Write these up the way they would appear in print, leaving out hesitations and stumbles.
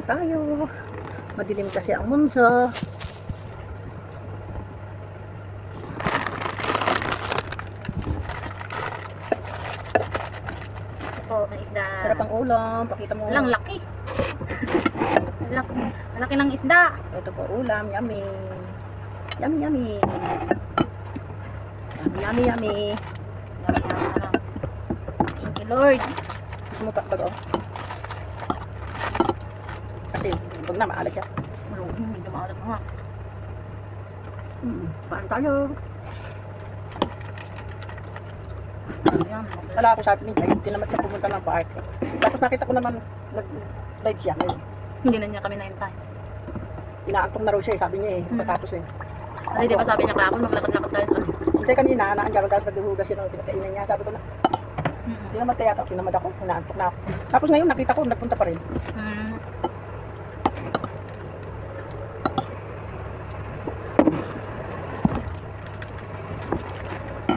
tayo. Madilim kasi ang mundo. Po, ng isda. Sarap ang ulam. Pakita mo. Walang laki. Laki ng isda. Ito po ulam. Yummy. Yummy, yummy. Yummy, yummy, yummy. Thank you, Lord. Sumupakbag oh. Kasi huwag na maalat yan. Medyo maalat na nga. Paan tayo? Ayan. Wala ako sabi niya. Hindi naman siya pumunta ng park. Tapos nakita ko naman nag-live siya ngayon. Hindi na niya kami naintay. Inaantok na raw siya eh. Sabi niya eh. Patapos eh. Hindi, di ba sabi niya kahapon, maglakad-lakad tayo sa Hindi kanina, naanggagagal naghuhugas yun. Pinakainan niya. Sabi ko na, hindi naman tayo ako. Tinamad ako. Inaantok na ako. Tapos ngayon nakita ko, nagpunta pa rin.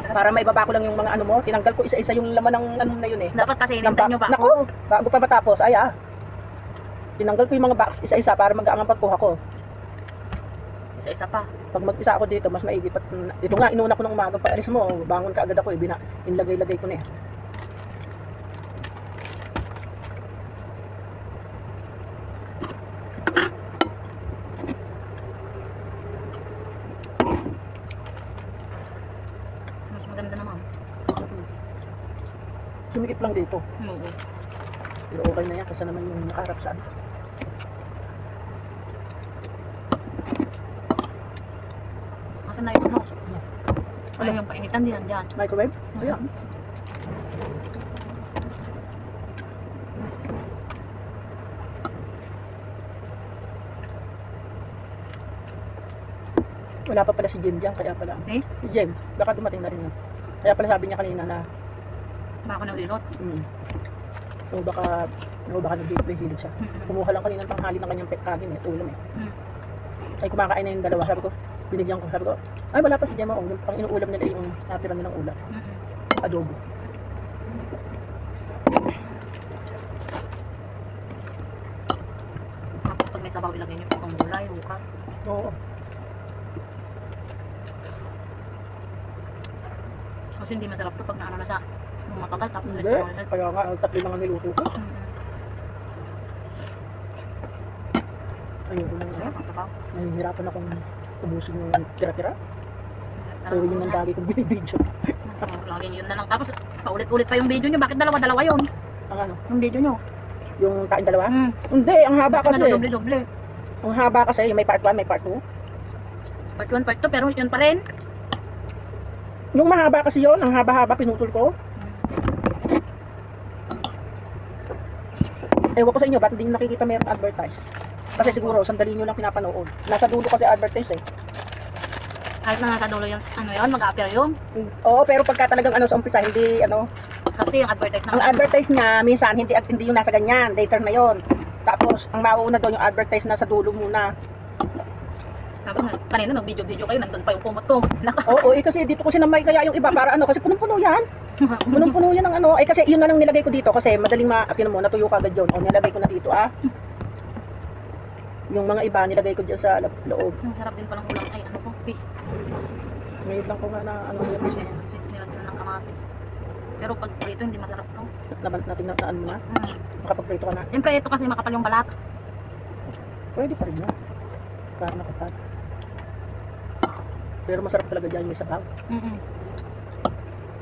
Para maibaba ko lang yung mga ano mo, tinanggal ko isa-isa yung laman ng ano na yun eh. Dapat kasi hinintay niyo ba ako? Naku, bago pa matapos, ay tinanggal ko yung mga box isa-isa para mag-aangang pagkuha ko. Isa-isa pa. Pag mag-isa ako dito, mas maigi pa. Ito nga, inuna ko ng umaga. Pag alis mo, bangon ka agad ako eh. Inlagay-lagay ko na eh. Mas maganda naman. Sumikip lang dito. Oo. Pero okay na yan kasi naman yung nakaharap saan. Kasi na yun, no? Ay, yung painitan din nandiyan. Microwave? Ayan. Wala pa pala si Jem dyan, kaya pala. See? Si Jem, baka dumating na rin yun. Kaya pala sabi niya kanina na, Baka naulilot. so baka nag-hilot siya. Kumuha lang kanina ng tanghali ng kanyang kanin eh, ulam eh. Ay kumakain na yung dalawa, sabi ko, binigyan ko, sabi ko, ay wala pa si Jem, yung pang inuulam nila yung natira nilang ulam. Adobo. Tapos pag may sabaw, ilagay niyo po ang gulay, bukas. Oo. Kasi hindi masarap to pag naano na siya. Nung matagal, tapos Hindi, kaya nga, tatlo lang ang niluto ko. Ayun, nahihirapan akong ubusin yung tira-tira. Pero yun ang dami kong binibidyo. Lagi yun na lang. Tapos paulit-ulit pa yung video nyo. Bakit dalawa-dalawa yun? Ang ano? Yung video nyo. Yung kain dalawa? Hindi, ang haba kasi. Doble-doble. Ang haba kasi, may part 1, may part 2. Part 1, part 2, pero yun pa rin. Yung mahaba kasi yun, ang haba-haba pinutol ko. Ewan ko sa inyo, ba't hindi nyo nakikita mayroong advertise? Kasi siguro, sandali nyo lang pinapanood. Nasa dulo kasi advertise eh. Kahit na nasa dulo yung ano yun, mag-appear yun. Oo, pero pagka talagang ano sa umpisa, hindi ano. Kasi yung advertise Ang advertise niya, minsan hindi yung nasa ganyan, later na yon. Tapos, ang mauuna doon yung advertise na sa dulo muna. Tapos kanina nag-video-video kayo, nandun pa yung kumot ko. Oo, kasi dito ko sinamay kaya yung iba para ano, kasi punong-puno yan. Punong-puno yan ng ano. Kasi yun na lang nilagay ko dito kasi madaling mo, natuyo ka agad yun. O, nilagay ko na dito Yung mga iba, nilagay ko dyan sa loob. Ang sarap din palang ulam. Ay, ano po, fish. Ngayon lang ko nga na ano yung fish. Nilagyan ng kamatis. Pero pag prito, hindi masarap to. Naban natin na ano na. Makapagprito ka na. Siyempre, ito kasi makapal yung balat. Pwede pa rin yan. Para nakapal. Pero masarap talaga dyan yung sabaw.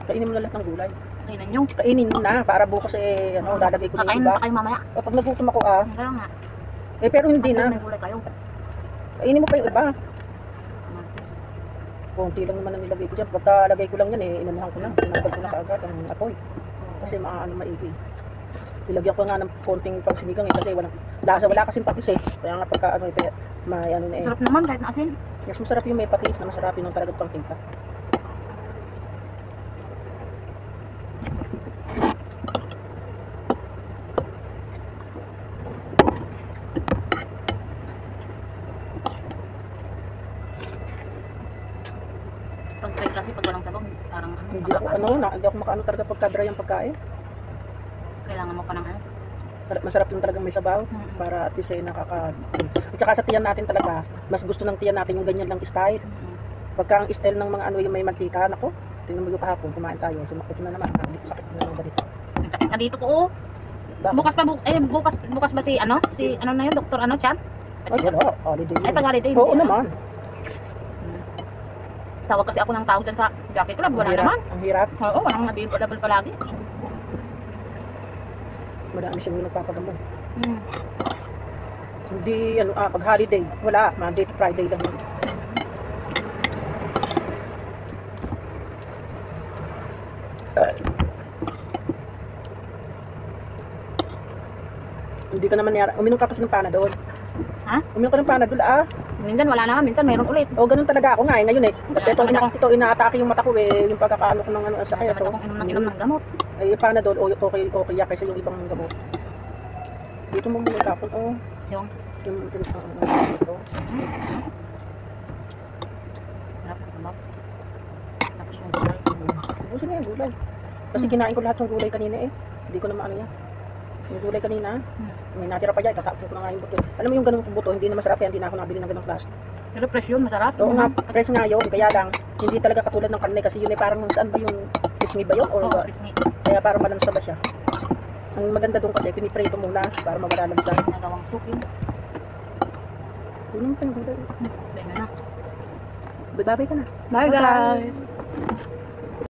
Kainin mo na lahat ng gulay. Kainan nyo. Kainin mo na para bukas ano, lalagay ko yung Kakain iba. pa kayo mamaya. O pag nagutom ako Kaya nga. pero hindi na. May gulay kayo. Kainin mo pa yung iba. Kamatis. Konti lang naman ang nilagay ko dyan. Pagka lagay ko lang yan inanuhan ko na. Tinanggal ko na kaagad ang apoy. Kasi maigi. Ilagyan ko nga ng konting pangsinigang kasi walang lasa, wala kasing patis Kaya nga pagka may ano na Sarap naman kahit na asin. Mas masarap yung may patis na masarap yung talagang pangtinta. Pag try kasi pag walang sabaw, parang Hindi ako makaano talaga pagka dry ang pagkain. Kailangan mo pa ng Masarap yung talagang may sabaw. Para at least ay At saka sa tiyan natin talaga, mas gusto ng tiyan natin yung ganyan lang style. Pagka ang style ng mga ano yung may mantika, nako, tingnan mo yung kahapon, kumain tayo, sumakot na naman, sakit na naman dito. Ang sakit na dito po, oh. Bukas pa, bukas ba si ano na yun, Dr. ano, Chan? Ay, wala, holiday Ay, yun. pag-holiday. Oo naman. Tawag kasi ako ng tawag dyan sa Jockey Club, wala naman. Ang hirap, Oo, walang available palagi. madami siya yung nagpapagamot. Hindi, pag holiday, wala, Monday to Friday lang yun. Hindi ka naman uminom ka kasi ng Panadol. Ha? Uminom ka ng Panadol, Minsan wala naman, minsan meron ulit. O, ganun talaga ako nga ngayon eh. Kasi Wala naman ito inaatake yung mata ko eh, yung pagkakaano ko ng Kaya sakit. dapat akong inom ng gamot. Ay, Panadol, okay yan kaysa yung ibang gamot. Dito mo muna tapon, Yung, ito. harap ng gamot. Tapos yung gulay. Ubusin na yung gulay. Kasi kinain ko lahat ng gulay kanina eh. Hindi ko na maano yan. Yung gulay kanina, may natira pa dyan, itatapon ko na nga yung buto. Alam mo yung ganung buto, hindi na masarap yan, hindi na ako nabili ng ganung plastic. Pero fresh yun, masarap. Oo nga, fresh nga yun, kaya lang, hindi talaga katulad ng karne kasi yun eh parang saan ba yung pisngi ba yun? Or Oo, pisngi. kaya parang malansa ba siya? Ang maganda doon kasi, piniprito muna para mawala lang sa Nagawang soup yun. yun yung gulay. Bye na. Babay ka na. Bye guys!